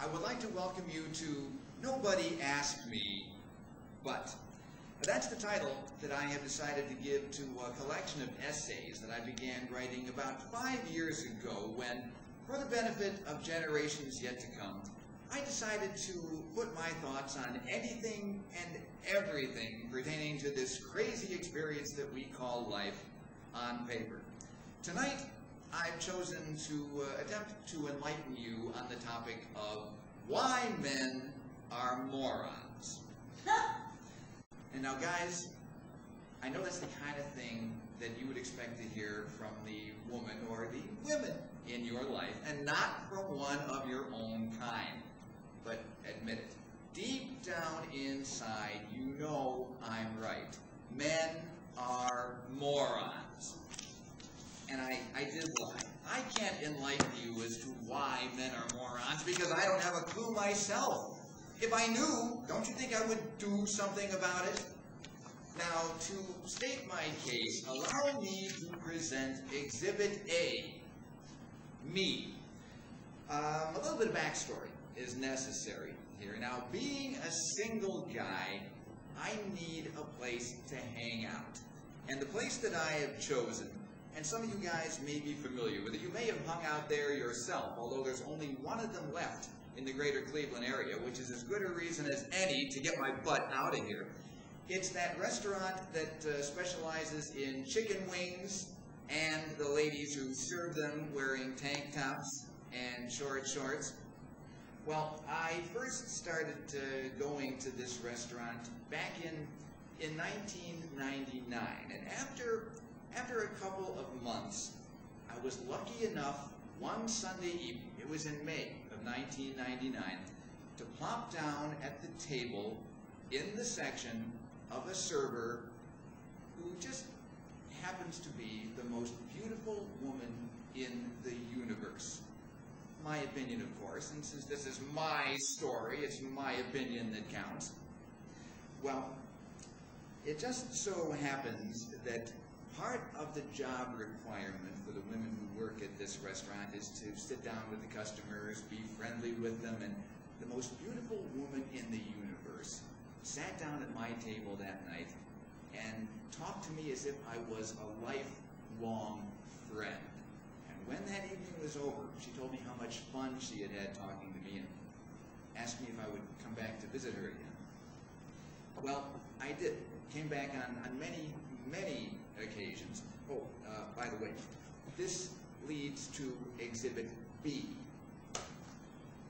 I would like to welcome you to Nobody Asked Me, But. That's the title that I have decided to give to a collection of essays that I began writing about 5 years ago when, for the benefit of generations yet to come, I decided to put my thoughts on anything and everything pertaining to this crazy experience that we call life on paper. Tonight, I've chosen to attempt to enlighten you on the topic of why men are morons. And now, guys, I know that's the kind of thing that you would expect to hear from the woman or the women in your life, and not from one of your own kind. But admit it, deep down inside, you know I'm right. Men are morons. And I did lie. I can't enlighten you as to why men are morons because I don't have a clue myself. If I knew, don't you think I would do something about it? Now, to state my case, allow me to present Exhibit A, me. A little bit of backstory is necessary here. Now, being a single guy, I need a place to hang out. And the place that I have chosen, and some of you guys may be familiar with it, you may have hung out there yourself, although there's only one of them left in the greater Cleveland area, which is as good a reason as any to get my butt out of here. It's that restaurant that specializes in chicken wings and the ladies who serve them wearing tank tops and short shorts. Well, I first started going to this restaurant back in 1999, and after a couple of months, I was lucky enough one Sunday evening, it was in May of 1999, to plop down at the table in the section of a server who just happens to be the most beautiful woman in the universe. My opinion, of course, and since this is my story, it's my opinion that counts. Well, it just so happens that part of the job requirement for the women who work at this restaurant is to sit down with the customers, be friendly with them, and the most beautiful woman in the universe sat down at my table that night and talked to me as if I was a lifelong friend. And when that evening was over, she told me how much fun she had had talking to me and asked me if I would come back to visit her again. Well, I did. Came back on many, many occasions. Oh, by the way, this leads to Exhibit B.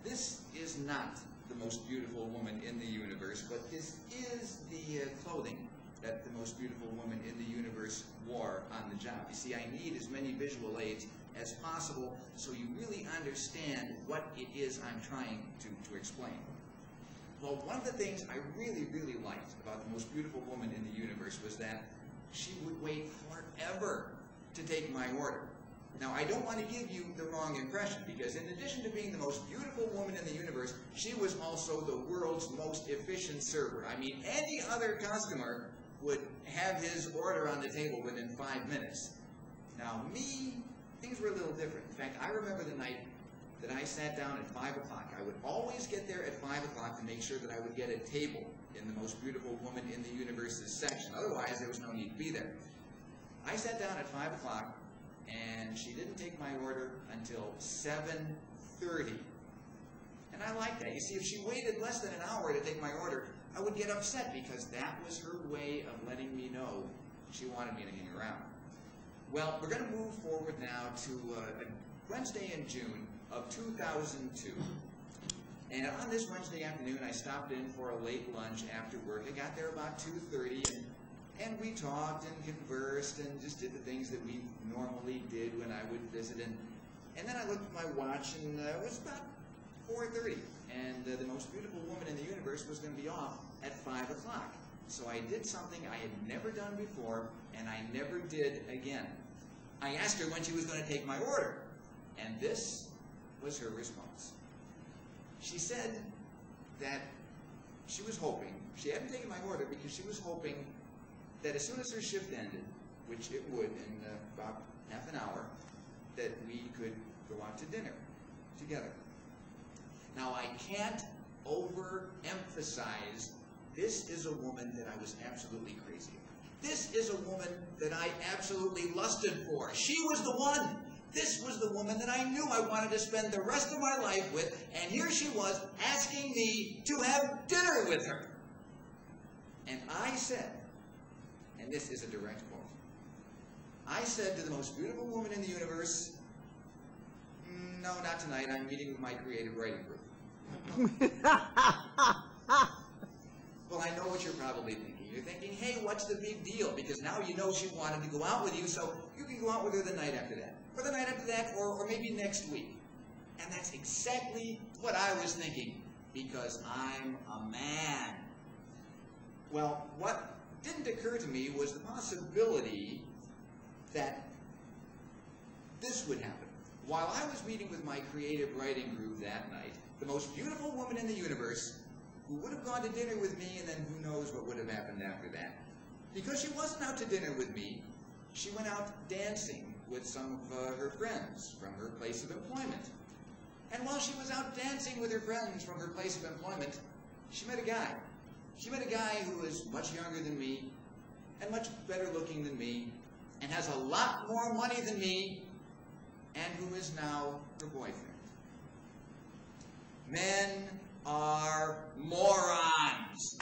This is not the most beautiful woman in the universe, but this is the clothing that the most beautiful woman in the universe wore on the job. You see, I need as many visual aids as possible so you really understand what it is I'm trying to explain. Well, one of the things I really, really liked about the most beautiful woman in the universe was that she would wait forever to take my order. Now, I don't want to give you the wrong impression, because in addition to being the most beautiful woman in the universe, she was also the world's most efficient server. I mean, any other customer would have his order on the table within 5 minutes. Now, me, things were a little different. In fact, I remember the night that I sat down at 5 o'clock. I would always get there at 5 o'clock to make sure that I would get a table in the most beautiful woman in the universe's section. Otherwise, there was no need to be there. I sat down at 5 o'clock, and she didn't take my order until 7:30. And I liked that. You see, if she waited less than an hour to take my order, I would get upset because that was her way of letting me know she wanted me to hang around. Well, we're going to move forward now to a Wednesday in June of 2002. And on this Wednesday afternoon, I stopped in for a late lunch after work. I got there about 2:30, and we talked and conversed and just did the things that we normally did when I would visit. And then I looked at my watch, and it was about 4:30. And the most beautiful woman in the universe was going to be off at 5 o'clock. So I did something I had never done before, and I never did again. I asked her when she was going to take my order. And this was her response. She said that she was hoping, she hadn't taken my order because she was hoping that as soon as her shift ended, which it would in about half an hour, that we could go out to dinner together. Now, I can't overemphasize, this is a woman that I was absolutely crazy about. This is a woman that I absolutely lusted for. She was the one. This was the woman that I knew I wanted to spend the rest of my life with, and here she was asking me to have dinner with her. And I said, and this is a direct quote, I said to the most beautiful woman in the universe, no, not tonight. I'm meeting with my creative writing group. Well, I know what you're probably thinking. You're thinking, hey, what's the big deal? Because now you know she wanted to go out with you, so you can go out with her the night after that. Or the night after that, or maybe next week. And that's exactly what I was thinking, because I'm a man. Well, what didn't occur to me was the possibility that this would happen. While I was meeting with my creative writing group that night, the most beautiful woman in the universe, who would have gone to dinner with me, and then who knows what would have happened after that, because she wasn't out to dinner with me, she went out dancing with some of her friends from her place of employment. And while she was out dancing with her friends from her place of employment, she met a guy. She met a guy who was much younger than me, and much better looking than me, and has a lot more money than me, and who is now her boyfriend. Men are morons.